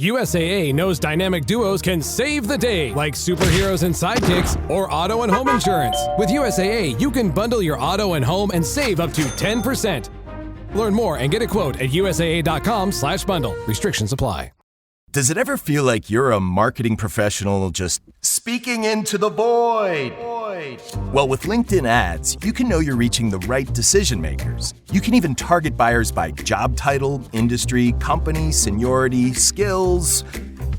USAA knows dynamic duos can save the day, like superheroes and sidekicks or auto and home insurance. With USAA, you can bundle your auto and home and save up to 10%. Learn more and get a quote at usaa.com/bundle. Restrictions apply. Does it ever feel like you're a marketing professional just speaking into the void? Well, with LinkedIn ads, you can know you're reaching the right decision makers. You can even target buyers by job title, industry, company, seniority, skills.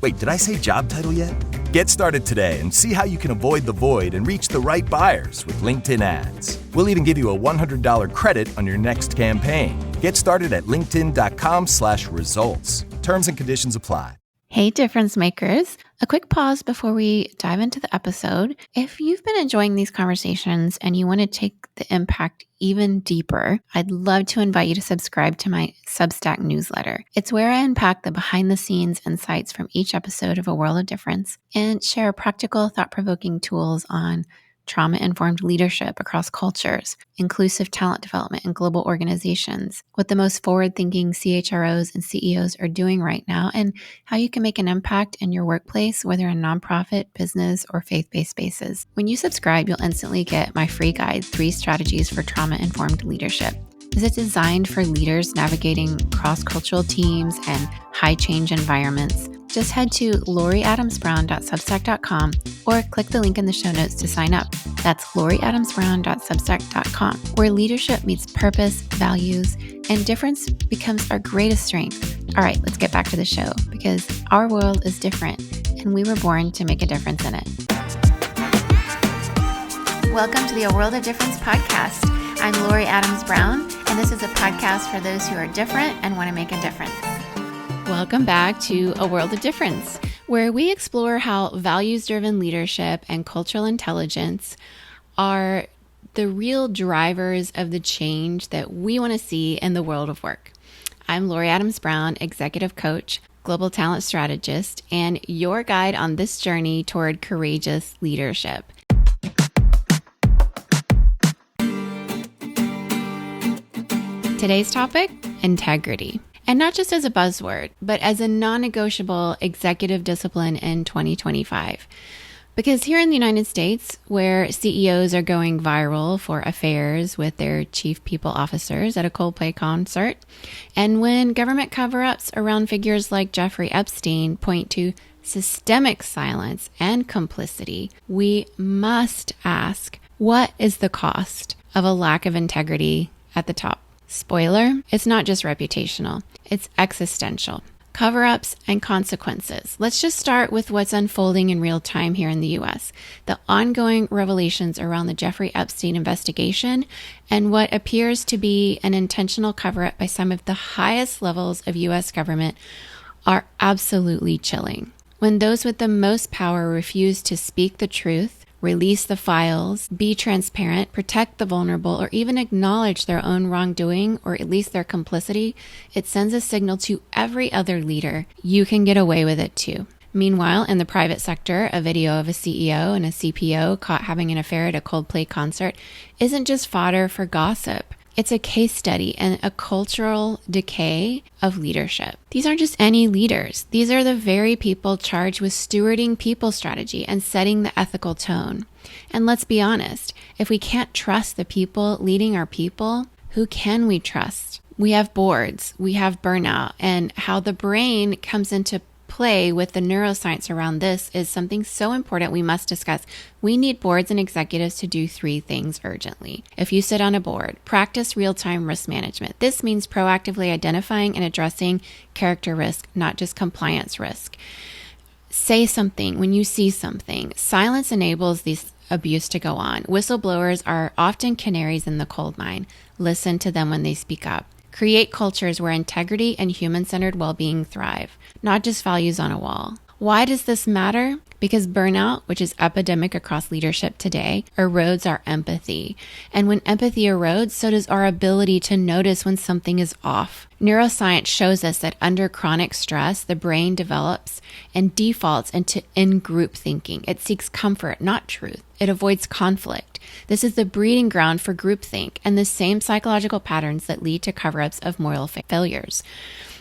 Wait, did I say job title yet? Get started today and see how you can avoid the void and reach the right buyers with LinkedIn ads. We'll even give you a $100 credit on your next campaign. Get started at linkedin.com/results. Terms and conditions apply. Hey, difference makers. A quick pause before we dive into the episode. If you've been enjoying these conversations and you want to take the impact even deeper, I'd love to invite you to subscribe to my Substack newsletter. It's where I unpack the behind-the-scenes insights from each episode of A World of Difference and share practical, thought-provoking tools on trauma-informed leadership across cultures, inclusive talent development in global organizations, what the most forward-thinking CHROs and CEOs are doing right now, and how you can make an impact in your workplace, whether in nonprofit, business, or faith-based spaces. When you subscribe, you'll instantly get my free guide, 3 Strategies for Trauma-Informed Leadership. Is it designed for leaders navigating cross-cultural teams and high-change environments? Just head to loriadamsbrown.substack.com or click the link in the show notes to sign up. That's loriadamsbrown.substack.com, where leadership meets purpose, values, and difference becomes our greatest strength. All right, let's get back to the show because our world is different and we were born to make a difference in it. Welcome to the A World of Difference podcast. I'm Lori Adams Brown, and this is a podcast for those who are different and want to make a difference. Welcome back to A World of Difference, where we explore how values-driven leadership and cultural intelligence are the real drivers of the change that we want to see in the world of work. I'm Lori Adams Brown, executive coach, global talent strategist, and your guide on this journey toward courageous leadership. Today's topic, integrity. And not just as a buzzword, but as a non-negotiable executive discipline in 2025. Because here in the United States, where CEOs are going viral for affairs with their chief people officers at a Coldplay concert, and when government cover-ups around figures like Jeffrey Epstein point to systemic silence and complicity, we must ask, what is the cost of a lack of integrity at the top? Spoiler, it's not just reputational, it's existential. Cover-ups and consequences. Let's just start with what's unfolding in real time here in the US. The ongoing revelations around the Jeffrey Epstein investigation and what appears to be an intentional cover-up by some of the highest levels of US government are absolutely chilling. When those with the most power refuse to speak the truth, release the files, be transparent, protect the vulnerable, or even acknowledge their own wrongdoing, or at least their complicity, it sends a signal to every other leader, you can get away with it too. Meanwhile, in the private sector, a video of a CEO and a CPO caught having an affair at a Coldplay concert isn't just fodder for gossip. It's a case study in a cultural decay of leadership. These aren't just any leaders. These are the very people charged with stewarding people strategy and setting the ethical tone. And let's be honest, if we can't trust the people leading our people, who can we trust? We have boards, we have burnout, and how the brain comes into play with the neuroscience around this is something so important we must discuss. We need boards and executives to do 3 things urgently. If you sit on a board, practice real-time risk management. This means proactively identifying and addressing character risk, not just compliance risk. Say something when you see something. Silence enables this abuse to go on. Whistleblowers are often canaries in the coal mine. Listen to them when they speak up. Create cultures where integrity and human-centered well-being thrive, not just values on a wall. Why does this matter? Because burnout, which is epidemic across leadership today, erodes our empathy. And when empathy erodes, so does our ability to notice when something is off. Neuroscience shows us that under chronic stress, the brain develops and defaults into in-group thinking. It seeks comfort, not truth. It avoids conflict. This is the breeding ground for groupthink and the same psychological patterns that lead to cover-ups of moral failures.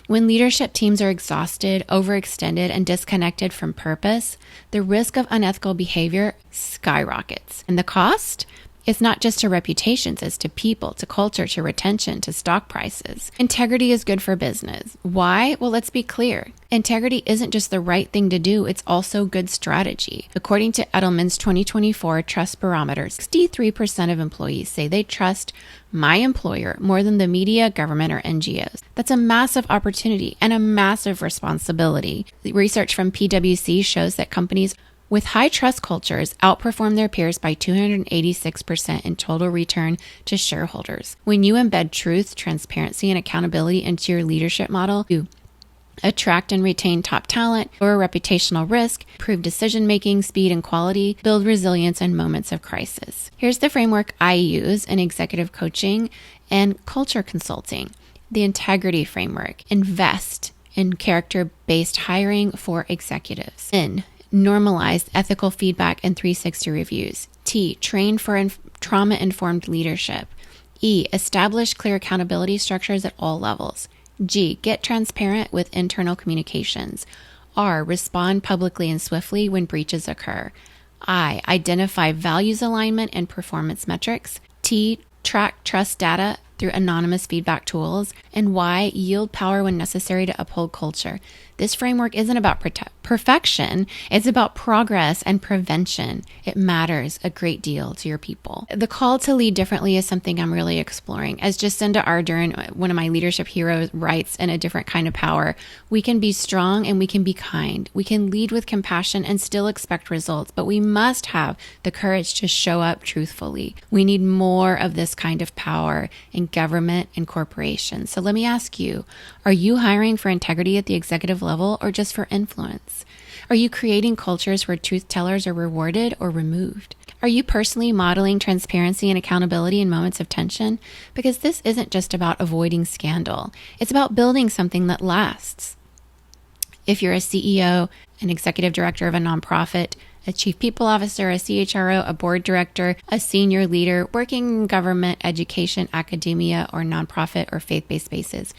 When leadership teams are exhausted, overextended, and disconnected from purpose, the risk of unethical behavior skyrockets. And the cost? It's not just to reputations, it's to people, to culture, to retention, to stock prices. Integrity is good for business. Why? Well, let's be clear. Integrity isn't just the right thing to do, it's also good strategy. According to Edelman's 2024 Trust Barometer, 63% of employees say they trust my employer more than the media, government, or NGOs. That's a massive opportunity and a massive responsibility. Research from PwC shows that companies with high trust cultures outperform their peers by 286% in total return to shareholders. When you embed truth, transparency, and accountability into your leadership model, you attract and retain top talent, lower reputational risk, improve decision-making, speed, and quality, build resilience in moments of crisis. Here's the framework I use in executive coaching and culture consulting. The integrity framework. Invest in character-based hiring for executives. Normalized ethical feedback and 360 reviews. T, train for trauma-informed leadership. E, establish clear accountability structures at all levels. G, get transparent with internal communications. R, respond publicly and swiftly when breaches occur. I, identify values alignment and performance metrics. T, track trust data through anonymous feedback tools. And Y, yield power when necessary to uphold culture. This framework isn't about perfection. It's about progress and prevention. It matters a great deal to your people. The call to lead differently is something I'm really exploring. As Jacinda Ardern, one of my leadership heroes, writes in A Different Kind of Power, we can be strong and we can be kind. We can lead with compassion and still expect results, but we must have the courage to show up truthfully. We need more of this kind of power in government and corporations. So let me ask you, are you hiring for integrity at the executive level or just for influence? Are you creating cultures where truth tellers are rewarded or removed? Are you personally modeling transparency and accountability in moments of tension? Because this isn't just about avoiding scandal. It's about building something that lasts. If you're a CEO, an executive director of a nonprofit, a chief people officer, a CHRO, a board director, a senior leader working in government, education, academia, or nonprofit or faith-based spaces,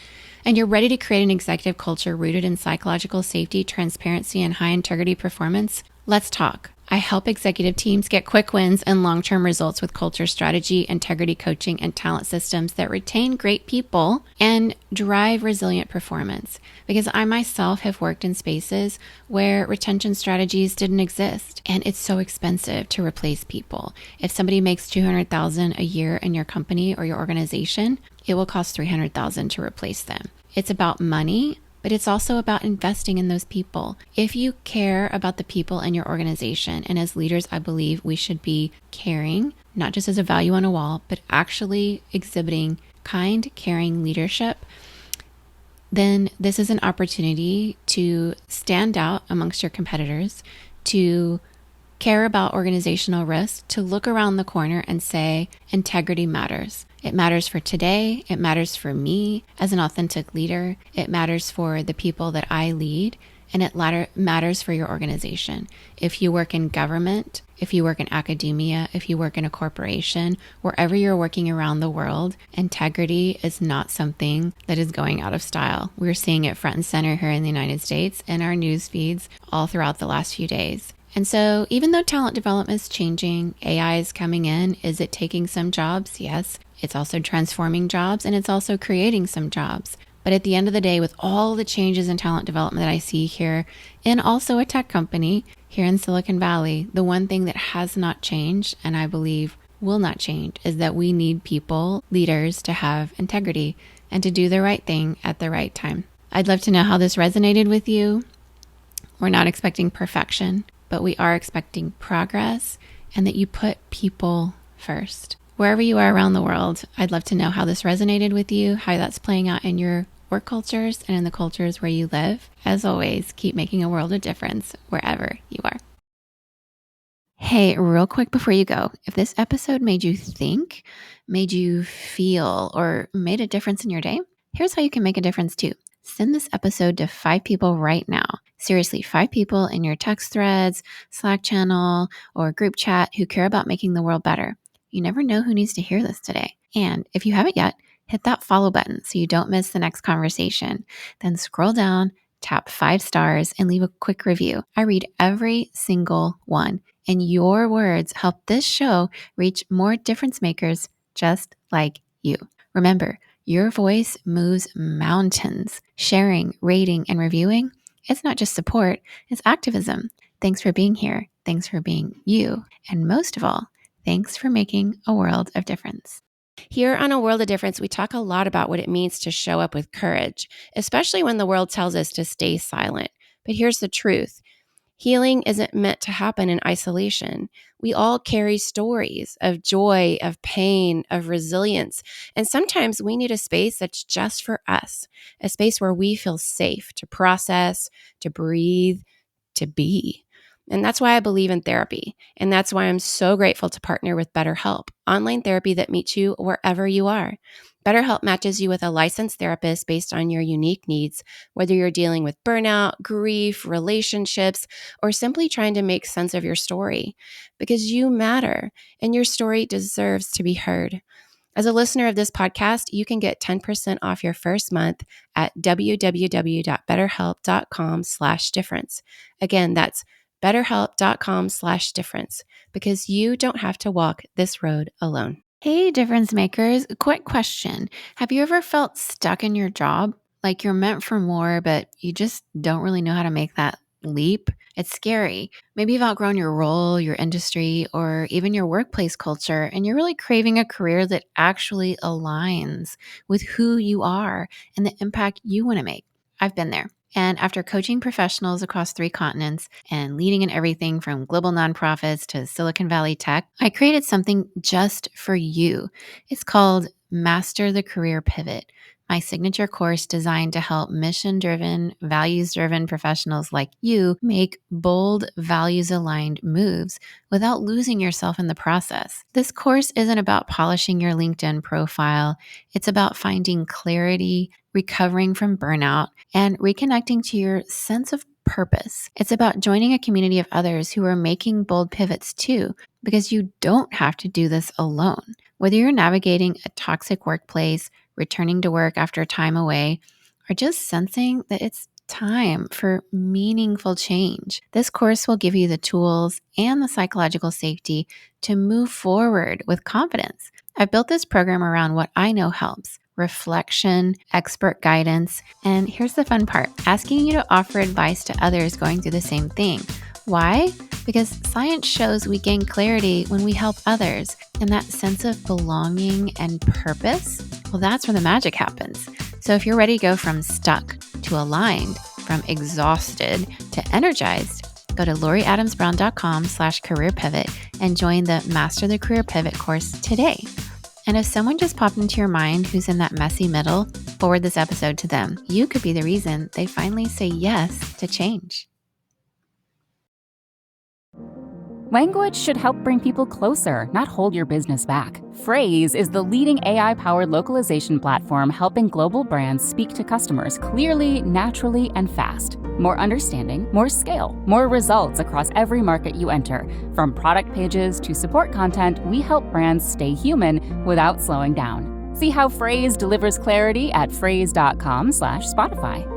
and you're ready to create an executive culture rooted in psychological safety, transparency, and high integrity performance, let's talk. I help executive teams get quick wins and long-term results with culture strategy, integrity coaching, and talent systems that retain great people and drive resilient performance. Because I myself have worked in spaces where retention strategies didn't exist, and it's so expensive to replace people. If somebody makes $200,000 a year in your company or your organization, it will cost $300,000 to replace them. It's about money, but it's also about investing in those people. If you care about the people in your organization, and as leaders, I believe we should be caring, not just as a value on a wall, but actually exhibiting kind, caring leadership, then this is an opportunity to stand out amongst your competitors, to care about organizational risk, to look around the corner and say, integrity matters. It matters for today. It matters for me as an authentic leader. It matters for the people that I lead, and it matters for your organization. If you work in government, if you work in academia, if you work in a corporation, wherever you're working around the world, integrity is not something that is going out of style. We're seeing it front and center here in the United States in our news feeds all throughout the last few days. And so even though talent development is changing, AI is coming in, is it taking some jobs? Yes. It's also transforming jobs, and it's also creating some jobs. But at the end of the day, with all the changes in talent development that I see here, and also a tech company here in Silicon Valley, the one thing that has not changed, and I believe will not change, is that we need people, leaders, to have integrity and to do the right thing at the right time. I'd love to know how this resonated with you. We're not expecting perfection, but we are expecting progress, and that you put people first. Wherever you are around the world, I'd love to know how this resonated with you, how that's playing out in your work cultures and in the cultures where you live. As always, keep making a world of difference wherever you are. Hey, real quick before you go, if this episode made you think, made you feel, or made a difference in your day, here's how you can make a difference too. Send this episode to 5 people right now. Seriously, 5 people in your text threads, Slack channel, or group chat who care about making the world better. You never know who needs to hear this today. And if you haven't yet, hit that follow button so you don't miss the next conversation. Then scroll down, tap 5 stars, and leave a quick review. I read every single one, and your words help this show reach more difference makers just like you. Remember, your voice moves mountains. Sharing, rating, and reviewing, it's not just support, it's activism. Thanks for being here. Thanks for being you. And most of all, thanks for making a world of difference. Here on A World of Difference, we talk a lot about what it means to show up with courage, especially when the world tells us to stay silent. But here's the truth. Healing isn't meant to happen in isolation. We all carry stories of joy, of pain, of resilience. And sometimes we need a space that's just for us, a space where we feel safe to process, to breathe, to be. And that's why I believe in therapy. And that's why I'm so grateful to partner with BetterHelp, online therapy that meets you wherever you are. BetterHelp matches you with a licensed therapist based on your unique needs, whether you're dealing with burnout, grief, relationships, or simply trying to make sense of your story. Because you matter, and your story deserves to be heard. As a listener of this podcast, you can get 10% off your first month at www.betterhelp.com/difference. Again, that's betterhelp.com/difference, because you don't have to walk this road alone. Hey, difference makers, quick question. Have you ever felt stuck in your job? Like you're meant for more, but you just don't really know how to make that leap? It's scary. Maybe you've outgrown your role, your industry, or even your workplace culture, and you're really craving a career that actually aligns with who you are and the impact you want to make. I've been there. And after coaching professionals across 3 continents and leading in everything from global nonprofits to Silicon Valley tech, I created something just for you. It's called Master the Career Pivot, my signature course designed to help mission-driven, values-driven professionals like you make bold, values-aligned moves without losing yourself in the process. This course isn't about polishing your LinkedIn profile. It's about finding clarity, recovering from burnout, and reconnecting to your sense of purpose. It's about joining a community of others who are making bold pivots too, because you don't have to do this alone. Whether you're navigating a toxic workplace, returning to work after time away, or just sensing that it's time for meaningful change, this course will give you the tools and the psychological safety to move forward with confidence. I've built this program around what I know helps: reflection, expert guidance, and here's the fun part, asking you to offer advice to others going through the same thing. Why? Because science shows we gain clarity when we help others, and that sense of belonging and purpose, well, that's where the magic happens. So if you're ready to go from stuck to aligned, from exhausted to energized, go to loriadamsbrown.com/career-pivot and join the Master the Career Pivot course today. And if someone just popped into your mind who's in that messy middle, forward this episode to them. You could be the reason they finally say yes to change. Language should help bring people closer, not hold your business back. Phrase is the leading AI-powered localization platform helping global brands speak to customers clearly, naturally, and fast. More understanding, more scale, more results across every market you enter. From product pages to support content, we help brands stay human without slowing down. See how Phrase delivers clarity at phrase.com/Spotify.